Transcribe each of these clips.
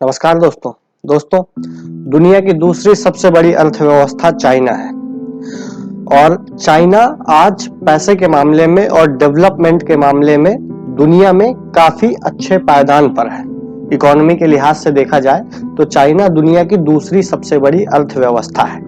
नमस्कार दोस्तों दुनिया की दूसरी सबसे बड़ी अर्थव्यवस्था चाइना है और चाइना आज पैसे के मामले में और डेवलपमेंट के मामले में दुनिया में काफी अच्छे पायदान पर है। इकोनॉमी के लिहाज से देखा जाए तो चाइना दुनिया की दूसरी सबसे बड़ी अर्थव्यवस्था है।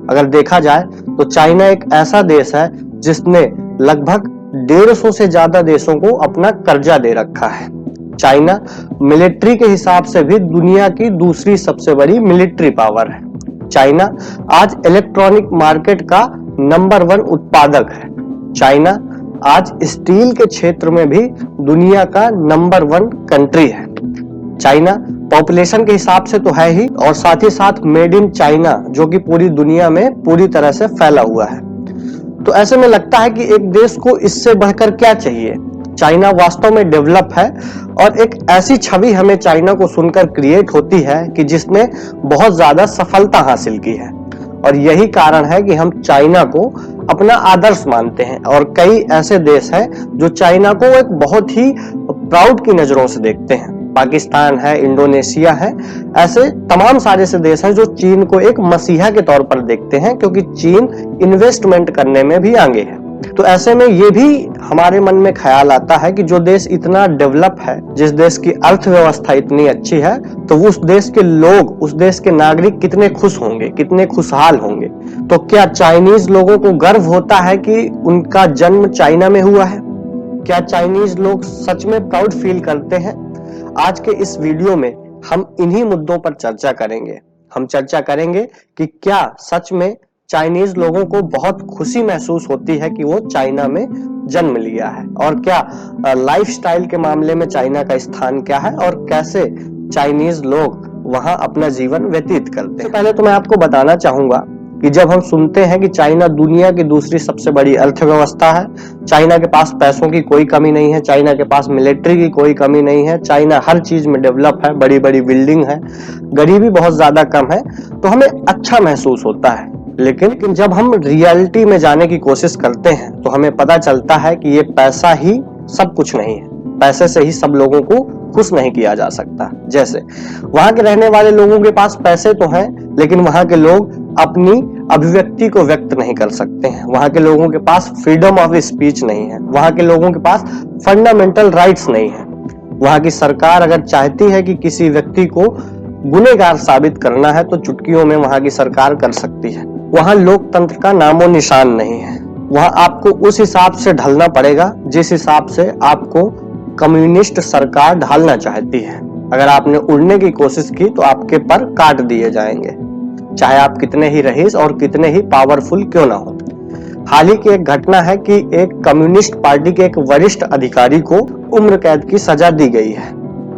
अगर देखा जाए तो चाइना एक ऐसा देश है जिसने लगभग 150 से ज्यादा देशों को अपना कर्जा दे रखा है। चाइना मिलिट्री के हिसाब से भी दुनिया की दूसरी सबसे बड़ी मिलिट्री पावर है। चाइना आज इलेक्ट्रॉनिक मार्केट का नंबर 1 उत्पादक है। चाइना आज स्टील के क्षेत्र में भी दुनिया का नंबर 1 कंट्री है। चाइना पॉपुलेशन के हिसाब से तो है ही और साथ ही साथ मेड इन चाइना जो कि पूरी दुनिया में पूरी तरह से फैला हुआ है। तो ऐसे में लगता है कि एक देश को इससे बढ़कर क्या चाहिए। चाइना वास्तव में डेवलप है और एक ऐसी छवि हमें चाइना को सुनकर क्रिएट होती है कि जिसने बहुत ज्यादा सफलता हासिल की है और यही कारण है कि हम चाइना को अपना आदर्श मानते हैं और कई ऐसे देश हैं जो चाइना को एक बहुत ही प्राउड की नजरों से देखते हैं। पाकिस्तान है, इंडोनेशिया है, ऐसे तमाम सारे से देश हैं जो चीन को एक मसीहा के तौर पर देखते हैं क्योंकि चीन इन्वेस्टमेंट करने में भी आगे है। तो ऐसे में ये भी हमारे मन में ख्याल आता है कि जो देश इतना डेवलप है, जिस देश की अर्थव्यवस्था इतनी अच्छी है, तो उस देश के लोग, उस देश के नागरिक कितने खुश होंगे, कितने खुशहाल होंगे। तो क्या चाइनीज लोगों को गर्व होता है कि उनका जन्म चाइना में हुआ है? क्या चाइनीज लोग सच में प्राउड फील करते हैं? आज के इस वीडियो में हम इन्हीं मुद्दों पर चर्चा करेंगे। हम चर्चा करेंगे कि क्या सच में चाइनीज लोगों को बहुत खुशी महसूस होती है कि वो चाइना में जन्म लिया है और क्या लाइफस्टाइल के मामले में चाइना का स्थान क्या है और कैसे चाइनीज लोग वहां अपना जीवन व्यतीत करते हैं। पहले तो मैं आपको बताना चाहूंगा कि जब हम सुनते हैं कि चाइना दुनिया की दूसरी सबसे बड़ी अर्थव्यवस्था है, चाइना के पास पैसों की कोई कमी नहीं है, चाइना के पास मिलिट्री की कोई कमी नहीं है, चाइना हर चीज में डेवलप है, बड़ी बड़ी बिल्डिंग है, गरीबी बहुत ज्यादा कम है, तो हमें अच्छा महसूस होता है। लेकिन जब हम रियलिटी में जाने की कोशिश करते हैं तो हमें पता चलता है कि ये पैसा ही सब कुछ नहीं है। पैसे से ही सब लोगों को खुश नहीं किया जा सकता। जैसे वहां के रहने वाले लोगों के पास पैसे तो हैं, लेकिन वहां के लोग अपनी अभिव्यक्ति को व्यक्त नहीं कर सकते हैं। वहां के लोगों के पास फ्रीडम ऑफ स्पीच नहीं है, वहां के लोगों के पास फंडामेंटल राइट्स नहीं है। वहां की सरकार अगर चाहती है कि किसी व्यक्ति को गुनहगार साबित करना है तो चुटकियों में वहां की सरकार कर सकती है। वहां लोकतंत्र का नामो निशान नहीं है। वहां आपको उस हिसाब से ढलना पड़ेगा जिस हिसाब से आपको कम्युनिस्ट सरकार ढालना चाहती है। अगर आपने उड़ने की कोशिश की तो आपके पर काट दिए जाएंगे, चाहे आप कितने ही रईस और कितने ही पावरफुल क्यों ना हो। हाल ही की एक घटना है कि एक कम्युनिस्ट पार्टी के एक वरिष्ठ अधिकारी को उम्र कैद की सजा दी गई है।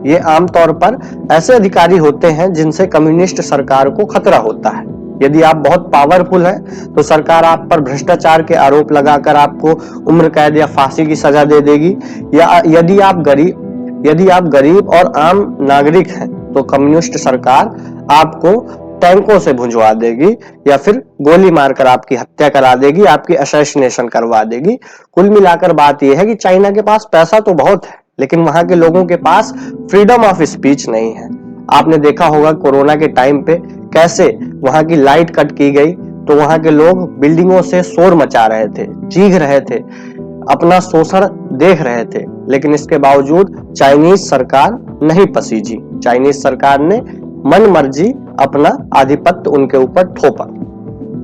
ये आमतौर पर ऐसे अधिकारी होते हैं जिनसे कम्युनिस्ट सरकार को खतरा होता है। यदि आप बहुत पावरफुल हैं तो सरकार आप पर भ्रष्टाचार के आरोप लगाकर आपको उम्र कैद या फांसी की सजा दे देगी, या यदि आप गरीब और आम नागरिक हैं तो कम्युनिस्ट सरकार आपको टैंकों से भुंजवा देगी या फिर गोली मारकर आपकी हत्या करा देगी, आपकी असैसिनेशन करवा देगी। कुल मिलाकर बात यह है कि चाइना के पास पैसा तो बहुत है, लेकिन वहां के लोगों के पास फ्रीडम ऑफ स्पीच नहीं है। आपने देखा होगा कोरोना के टाइम पे कैसे वहां की लाइट कट की गई तो वहां के लोग बिल्डिंगों से शोर मचा रहे थे, चीख रहे थे, अपना शोषण देख रहे थे, लेकिन इसके बावजूद चाइनीज सरकार नहीं पसीजी। चाइनीज सरकार ने मन मर्जी अपना आधिपत्य उनके ऊपर थोपा।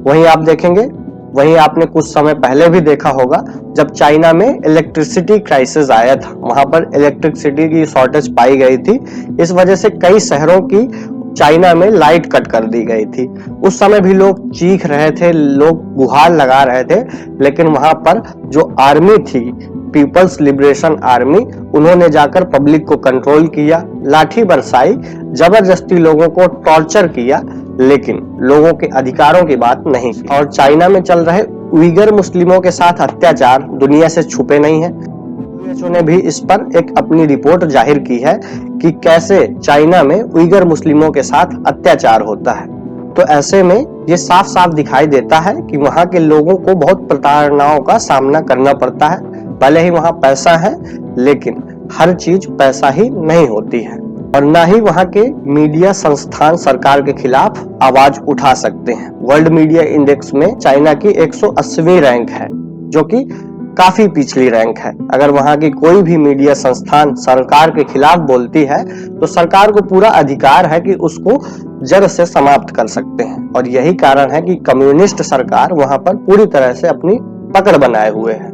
वहीं आप देखेंगे, वहीं आपने कुछ समय पहले भी देखा होगा जब चाइना में इलेक्ट्रिसिटी क्राइसिस आया था, वहां पर इलेक्ट्रिसिटी की शॉर्टेज पाई गई थी। इस वजह से कई शहरों की चाइना में लाइट कट कर दी गई थी। उस समय भी लोग चीख रहे थे, लोग गुहार लगा रहे थे, लेकिन वहां पर जो आर्मी थी, पीपल्स लिबरेशन आर्मी, उन्होंने जाकर पब्लिक को कंट्रोल किया, लाठी बरसाई, जबरदस्ती लोगों को टॉर्चर किया, लेकिन लोगों के अधिकारों की बात नहीं की। और चाइना में चल रहे उइगर मुस्लिमों के साथ अत्याचार दुनिया से छुपे नहीं है। WHO ने भी इस पर एक अपनी रिपोर्ट जाहिर की है कि कैसे चाइना में उइगर मुस्लिमों के साथ अत्याचार होता है। तो ऐसे में ये साफ साफ दिखाई देता है कि वहां के लोगों को बहुत प्रताड़नाओं का सामना करना पड़ता है। भले ही वहां पैसा है, लेकिन हर चीज पैसा ही नहीं होती है। और ना ही वहां के मीडिया संस्थान सरकार के खिलाफ आवाज उठा सकते हैं। वर्ल्ड मीडिया इंडेक्स में चाइना की 180वीं रैंक है, जो कि काफी पिछली रैंक है। अगर वहां की कोई भी मीडिया संस्थान सरकार के खिलाफ बोलती है तो सरकार को पूरा अधिकार है कि उसको जड़ से समाप्त कर सकते हैं। और यही कारण है कि कम्युनिस्ट सरकार वहां पर पूरी तरह से अपनी पकड़ बनाए हुए है।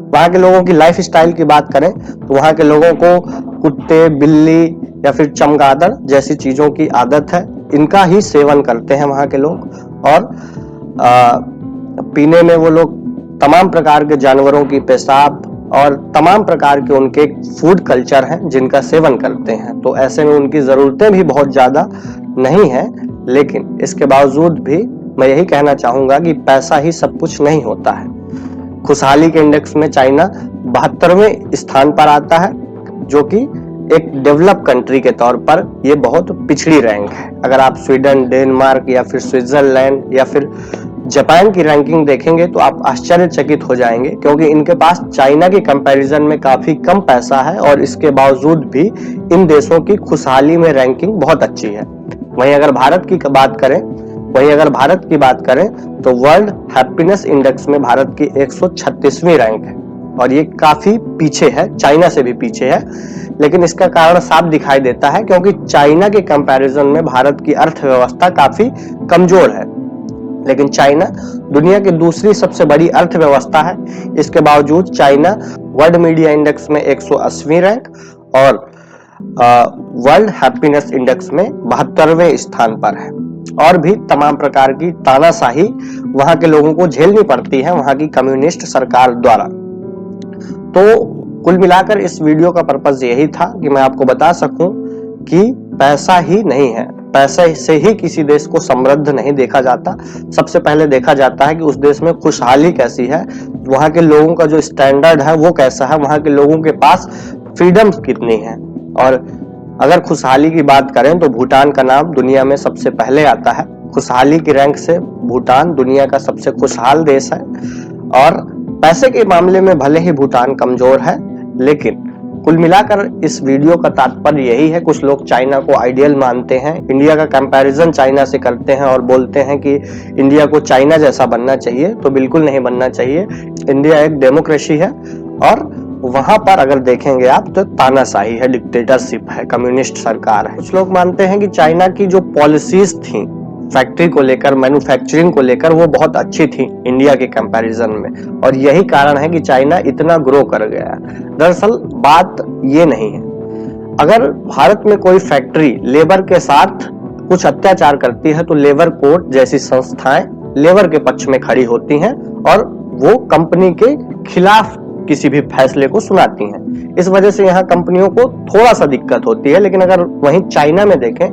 वहां के लोगों की लाइफ स्टाइल की बात करें तो वहां के लोगों को कुत्ते, बिल्ली या फिर चमगादड़ जैसी चीजों की आदत है। इनका ही सेवन करते हैं वहां के लोग। और पीने में वो लोग तमाम प्रकार के जानवरों की पेशाब और तमाम प्रकार के उनके फूड कल्चर हैं जिनका सेवन करते हैं। तो ऐसे में उनकी जरूरतें भी बहुत ज्यादा नहीं है, लेकिन इसके बावजूद भी मैं यही कहना चाहूंगा कि पैसा ही सब कुछ नहीं होता है। खुशहाली के इंडेक्स में चाइना 72वें स्थान पर आता है, जो कि एक डेवलप कंट्री के तौर पर यह बहुत पिछड़ी रैंक है। अगर आप स्वीडन, डेनमार्क या फिर स्विट्जरलैंड या फिर जापान की रैंकिंग देखेंगे तो आप आश्चर्यचकित हो जाएंगे, क्योंकि इनके पास चाइना के कंपैरिजन में काफी कम पैसा है और इसके बावजूद भी इन देशों की खुशहाली में रैंकिंग बहुत अच्छी है। वहीं अगर भारत की बात करें तो वर्ल्ड हैप्पीनेस इंडेक्स में भारत की 136वीं रैंक है और ये काफी पीछे है, चाइना से भी पीछे है। लेकिन इसका कारण साफ दिखाई देता है, क्योंकि चाइना के कंपैरिजन में भारत की अर्थव्यवस्था काफी कमजोर है। लेकिन चाइना दुनिया की दूसरी सबसे बड़ी अर्थव्यवस्था है। इसके बावजूद चाइना वर्ल्ड मीडिया इंडेक्स में 180वीं रैंक और वर्ल्ड हैप्पीनेस इंडेक्स में 72वें स्थान पर है। और भी तमाम प्रकार की तानाशाही वहां के लोगों को झेलनी पड़ती है वहां की कम्युनिस्ट सरकार द्वारा। तो कुल मिलाकर इस वीडियो का पर्पस यही था कि मैं आपको बता सकूं कि पैसा ही नहीं है, पैसे से ही किसी देश को समृद्ध नहीं देखा जाता। सबसे पहले देखा जाता है कि उस देश में खुशहाली कैसी है, वहां के लोगों का जो स्टैंडर्ड है वो कैसा है, वहां के लोगों के पास फ्रीडम कितनी है। और अगर खुशहाली की बात करें तो भूटान का नाम दुनिया में सबसे पहले आता है। खुशहाली की रैंक से भूटान दुनिया का सबसे खुशहाल देश है। और पैसे के मामले में भले ही भूटान कमजोर है, लेकिन कुल मिलाकर इस वीडियो का तात्पर्य यही है। कुछ लोग चाइना को आइडियल मानते हैं, इंडिया का कंपैरिजन चाइना से करते हैं और बोलते हैं कि इंडिया को चाइना जैसा बनना चाहिए, तो बिल्कुल नहीं बनना चाहिए। इंडिया एक डेमोक्रेसी है और वहां पर अगर देखेंगे आप तो तानाशाही है, डिक्टेटरशिप है, कम्युनिस्ट सरकार है। कुछ लोग मानते हैं कि चाइना की जो पॉलिसीज थी फैक्ट्री को लेकर, मैन्युफैक्चरिंग को लेकर, वो बहुत अच्छी थी इंडिया के कंपैरिजन में, और यही कारण है कि चाइना इतना ग्रो कर गया। दरअसल बात ये नहीं है। अगर भारत में कोई फैक्ट्री लेबर के साथ कुछ अत्याचार करती है तो लेबर कोर्ट जैसी संस्थाएं लेबर के पक्ष में खड़ी होती हैं और वो कंपनी के खिलाफ किसी भी फैसले को सुनाती हैं। इस वजह से यहाँ कंपनियों को थोड़ा सा दिक्कत होती है। लेकिन अगर वहीं चाइना में देखें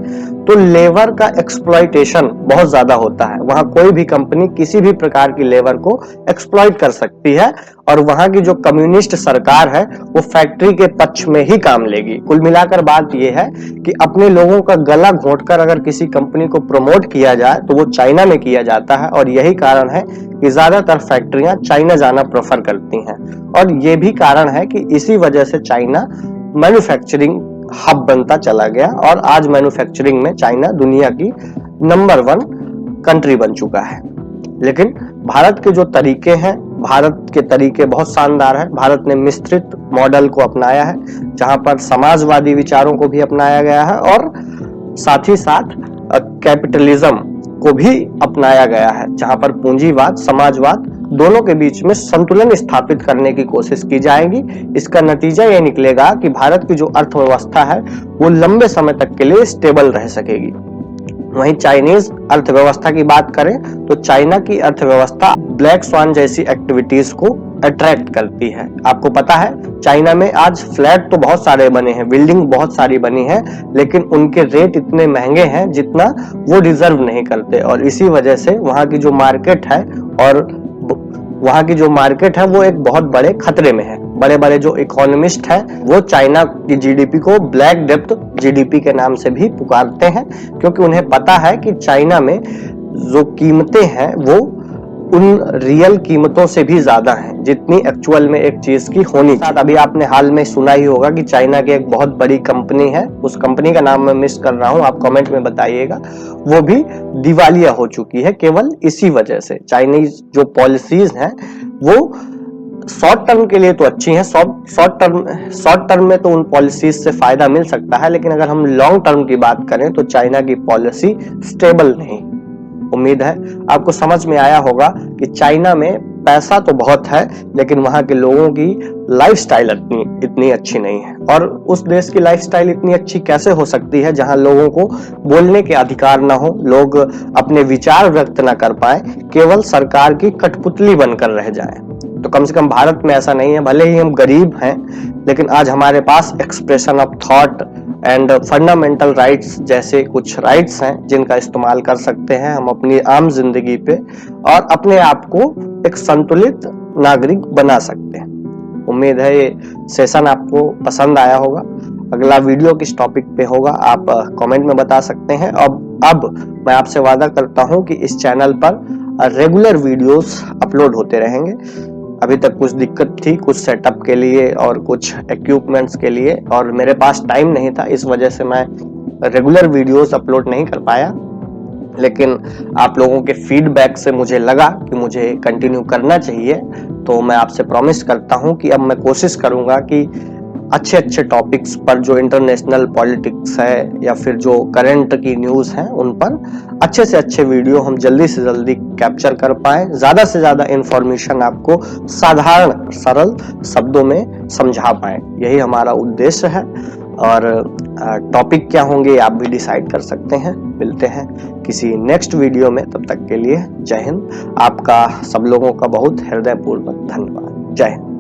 तो लेबर का एक्सप्लॉइटेशन बहुत ज्यादा होता है। वहां कोई भी कंपनी किसी भी प्रकार की लेबर को एक्सप्लॉइट कर सकती है और वहां की जो कम्युनिस्ट सरकार है वो फैक्ट्री के पक्ष में ही काम लेगी। कुल मिलाकर बात यह है कि अपने लोगों का गला घोंटकर अगर किसी कंपनी को प्रमोट किया जाए तो वो चाइना में किया जाता है। और यही कारण है कि ज्यादातर फैक्ट्रियां चाइना जाना प्रेफर करती हैं। और ये भी कारण है कि इसी वजह से चाइना मैन्युफैक्चरिंग हब बनता चला गया और आज मैन्युफैक्चरिंग में चाइना दुनिया की नंबर 1 कंट्री बन चुका है। लेकिन भारत के जो तरीके हैं, भारत के तरीके बहुत शानदार है। भारत ने मिश्रित मॉडल को अपनाया है, जहां पर समाजवादी विचारों को भी अपनाया गया है और साथ ही साथ कैपिटलिज्म को भी अपनाया गया है, जहां पर पूंजीवाद, समाजवाद दोनों के बीच में संतुलन स्थापित करने की कोशिश की जाएगी। इसका नतीजा यह निकलेगा कि भारत की जो अर्थव्यवस्था है वो लंबे समय तक के लिए स्टेबल रह सकेगी। वहीं चाइनीज अर्थव्यवस्था की बात करें तो चाइना की अर्थव्यवस्था ब्लैक स्वान जैसी एक्टिविटीज को अट्रैक्ट करती है। आपको पता है चाइना में आज फ्लैट तो बहुत सारे बने हैं, बिल्डिंग बहुत सारी बनी है, लेकिन उनके रेट इतने महंगे हैं जितना वो डिजर्व नहीं करते। और इसी वजह से वहां की जो मार्केट है वो एक बहुत बड़े खतरे में है। बड़े बड़े जो इकोनॉमिस्ट हैं वो चाइना की जीडीपी को ब्लैक डेप्थ जीडीपी के नाम से भी पुकारते हैं, क्योंकि उन्हें पता है कि चाइना में जो कीमतें हैं वो उन रियल कीमतों से भी ज्यादा हैं जितनी एक्चुअल में एक चीज की होनी चाहिए। अभी आपने हाल में सुना ही होगा कि चाइना की एक बहुत बड़ी कंपनी है, उस कंपनी का नाम मैं मिस कर रहा हूं, आप कमेंट में बताइएगा, वो भी दिवालिया हो चुकी है केवल इसी वजह से। चाइनीज जो पॉलिसीज हैं वो शॉर्ट टर्म के लिए तो अच्छी हैं, शॉर्ट टर्म में तो उन पॉलिसीज से फायदा मिल सकता है, लेकिन अगर हम लॉन्ग टर्म की बात करें तो चाइना की पॉलिसी स्टेबल नहीं। उम्मीद है आपको समझ में आया होगा कि चाइना में पैसा तो बहुत है लेकिन वहां के लोगों की लाइफस्टाइल इतनी अच्छी नहीं है। और उस देश की लाइफस्टाइल इतनी अच्छी कैसे हो सकती है जहां लोगों को बोलने के अधिकार ना हो, लोग अपने विचार व्यक्त ना कर पाए, केवल सरकार की कठपुतली बनकर रह जाए। तो कम से कम भारत में ऐसा नहीं है। भले ही हम गरीब हैं लेकिन आज हमारे पास expression of thought and fundamental rights जैसे कुछ राइट्स हैं जिनका इस्तेमाल कर सकते हैं हम अपनी आम जिंदगी पे और अपने आप को एक संतुलित नागरिक बना सकते हैं। उम्मीद है ये सेशन आपको पसंद आया होगा। अगला वीडियो किस टॉपिक पे होगा आप कमेंट में बता सकते हैं। अब मैं आपसे वादा करता हूं कि इस चैनल पर रेगुलर वीडियोस अपलोड होते रहेंगे। अभी तक कुछ दिक्कत थी, कुछ सेटअप के लिए और कुछ इक्विपमेंट्स के लिए, और मेरे पास टाइम नहीं था, इस वजह से मैं रेगुलर वीडियोस अपलोड नहीं कर पाया। लेकिन आप लोगों के फीडबैक से मुझे लगा कि मुझे कंटिन्यू करना चाहिए, तो मैं आपसे प्रॉमिस करता हूं कि अब मैं कोशिश करूंगा कि अच्छे अच्छे टॉपिक्स पर, जो इंटरनेशनल पॉलिटिक्स है या फिर जो करंट की न्यूज है, उन पर अच्छे से अच्छे वीडियो हम जल्दी से जल्दी कैप्चर कर पाए, ज्यादा से ज्यादा इंफॉर्मेशन आपको साधारण सरल शब्दों में समझा पाए। यही हमारा उद्देश्य है। और टॉपिक क्या होंगे आप भी डिसाइड कर सकते हैं। मिलते हैं किसी नेक्स्ट वीडियो में, तब तक के लिए जय हिंद। आपका सब लोगों का बहुत हृदयपूर्वक धन्यवाद। जय हिंद।